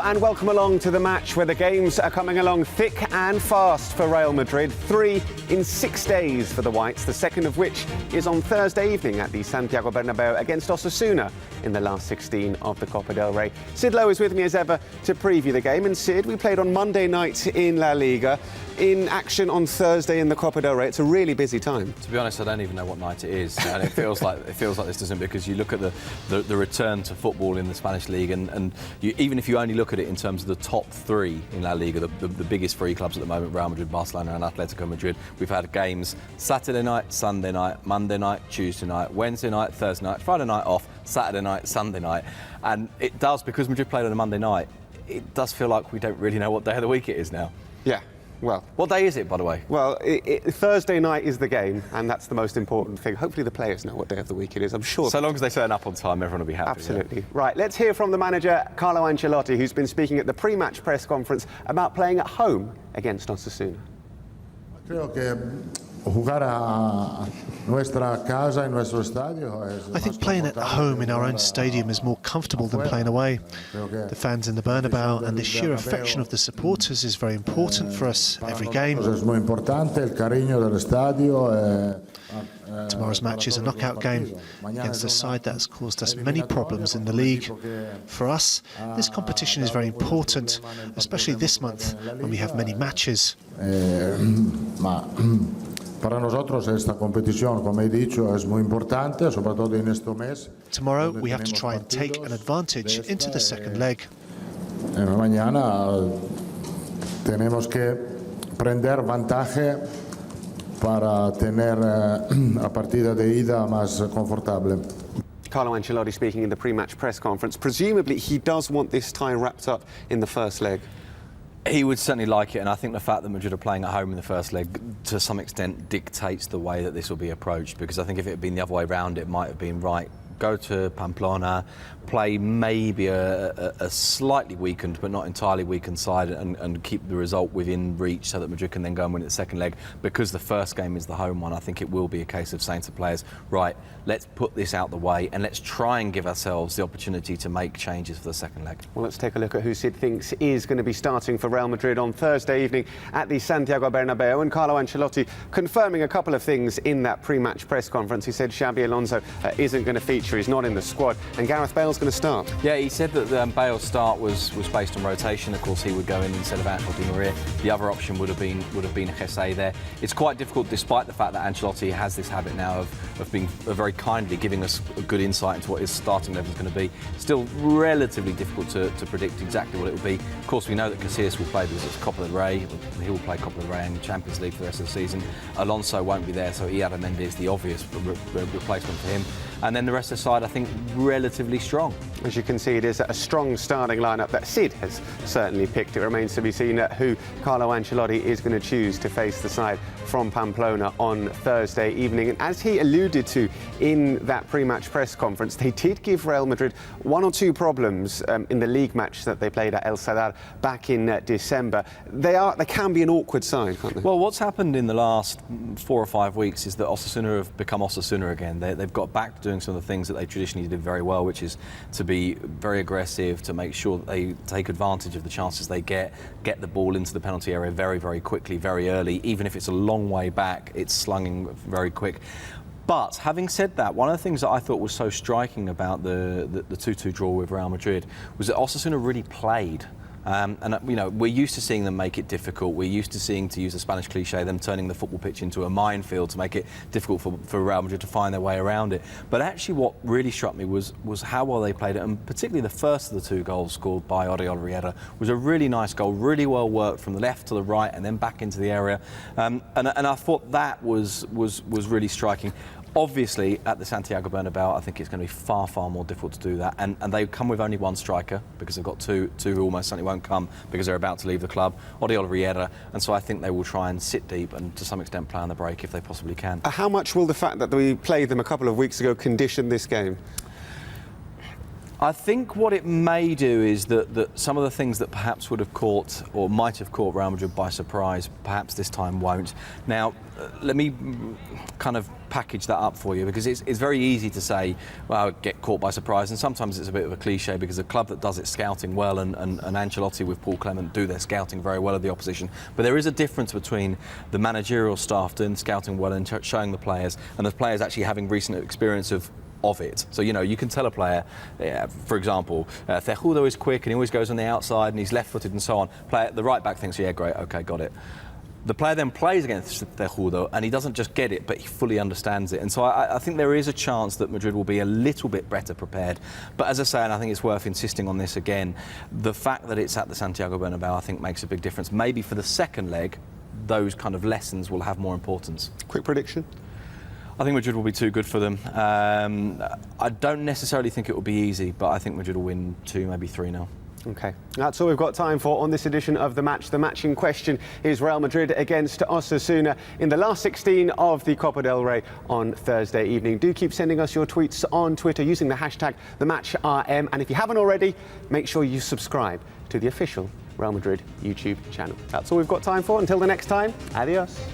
And welcome along to the match where the games are coming along thick and fast for Real Madrid. 3 in 6 days for the Whites, the second of which is on Thursday evening at the Santiago Bernabeu against Osasuna in the last 16 of the Copa del Rey. Sid Lowe is with me as ever to preview the game. And Sid, we played on Monday night in La Liga, in action on Thursday in the Copa del Rey. It's a really busy time. To be honest, I don't even know what night it is, and it feels like this doesn't, because you look at the return to football in the Spanish league, and even if you only look at it in terms of the top 3 in La Liga, the biggest 3 clubs at the moment, Real Madrid, Barcelona and Atletico Madrid, we've had games Saturday night, Sunday night, Monday night, Tuesday night, Wednesday night, Thursday night, Friday night off, Saturday night, Sunday night. And it does, because Madrid played on a Monday night, it does feel like we don't really know what day of the week it is now. Yeah. Well, what day is it, by the way? Well, Thursday night is the game, and that's the most important thing. Hopefully the players know what day of the week it is, I'm sure. So long as they turn up on time, everyone will be happy. Absolutely. Yeah. Right, let's hear from the manager, Carlo Ancelotti, who's been speaking at the pre-match press conference about playing at home against Osasuna. I think playing at home in our own stadium is more comfortable than playing away. The fans in the Bernabeu and the sheer affection of the supporters is very important for us every game. Tomorrow's match is a knockout game against a side that has caused us many problems in the league. For us, this competition is very important, especially this month when we have many matches. Tomorrow we have to try and take an advantage into the second leg. Carlo Ancelotti speaking in the pre-match press conference. Presumably he does want this tie wrapped up in the first leg. He would certainly like it, and I think the fact that Madrid are playing at home in the first leg to some extent dictates the way that this will be approached, because I think if it had been the other way around, it might have been, right, go to Pamplona, play maybe a slightly weakened but not entirely weakened side, and keep the result within reach so that Madrid can then go and win it the second leg. Because the first game is the home one, I think it will be a case of saying to players, right, let's put this out the way and let's try and give ourselves the opportunity to make changes for the second leg. Well, let's take a look at who Sid thinks is going to be starting for Real Madrid on Thursday evening at the Santiago Bernabeu. And Carlo Ancelotti confirming a couple of things in that pre-match press conference. He said Xabi Alonso isn't going to feature, he's not in the squad, and Gareth Bale's going to start. Yeah, he said that Bale's start was based on rotation. Of course, he would go in instead of Angel Di Maria. The other option would have been Jesse there. It's quite difficult, despite the fact that Ancelotti has this habit now of being very kindly giving us a good insight into what his starting level is going to be. Still relatively difficult to predict exactly what it will be. Of course, we know that Casillas will play because it's Copa del Rey. He will play Copa del Rey and Champions League for the rest of the season. Alonso won't be there, so Mendy is the obvious replacement for him. And then the rest of the side, I think, relatively strong. As you can see, it is a strong starting lineup that Sid has certainly picked. It remains to be seen who Carlo Ancelotti is going to choose to face the side from Pamplona on Thursday evening. And as he alluded to in that pre-match press conference, they did give Real Madrid 1 or 2 problems in the league match that they played at El Sadar back in December. They can be an awkward side, can't they? Well, what's happened in the last 4 or 5 weeks is that Osasuna have become Osasuna again. They've got back to doing some of the things that they traditionally did very well, which is to be very aggressive, to make sure that they take advantage of the chances they get the ball into the penalty area very, very quickly, very early. Even if it's a long way back, it's slung in very quick. But having said that, one of the things that I thought was so striking about the 2-2 draw with Real Madrid was that Osasuna really played. And you know, we're used to seeing them make it difficult. We're used to seeing, to use a Spanish cliche, them turning the football pitch into a minefield to make it difficult for Real Madrid to find their way around it. But actually what really struck me was how well they played it, and particularly the first of the 2 goals scored by Oriol Riera was a really nice goal, really well worked from the left to the right and then back into the area. And I thought that was really striking. Obviously, at the Santiago Bernabeu, I think it's going to be far, far more difficult to do that. And they come with only 1 striker, because they've got two who almost certainly won't come because they're about to leave the club, Oriol Riera. And so I think they will try and sit deep and, to some extent, play on the break if they possibly can. How much will the fact that we played them a couple of weeks ago condition this game? I think what it may do is that some of the things that perhaps would have caught or might have caught Real Madrid by surprise, perhaps this time won't. Now, let me kind of package that up for you, because it's very easy to say, well, get caught by surprise, and sometimes it's a bit of a cliche because a club that does its scouting well, and Ancelotti with Paul Clement do their scouting very well of the opposition. But there is a difference between the managerial staff doing scouting well and showing the players, and the players actually having recent experience of it. So, you know, you can tell a player, for example, Cejudo is quick and he always goes on the outside and he's left-footed and so on. The right back thinks, yeah, great, okay, got it. The player then plays against Cejudo and he doesn't just get it, but he fully understands it. And so I think there is a chance that Madrid will be a little bit better prepared. But as I say, and I think it's worth insisting on this again, the fact that it's at the Santiago Bernabeu, I think, makes a big difference. Maybe for the second leg, those kind of lessons will have more importance. Quick prediction? I think Madrid will be too good for them. I don't necessarily think it will be easy, but I think Madrid will win 2, maybe 3-0. OK, that's all we've got time for on this edition of The Match. The match in question is Real Madrid against Osasuna in the last 16 of the Copa del Rey on Thursday evening. Do keep sending us your tweets on Twitter using the hashtag TheMatchRM. And if you haven't already, make sure you subscribe to the official Real Madrid YouTube channel. That's all we've got time for. Until the next time, adios.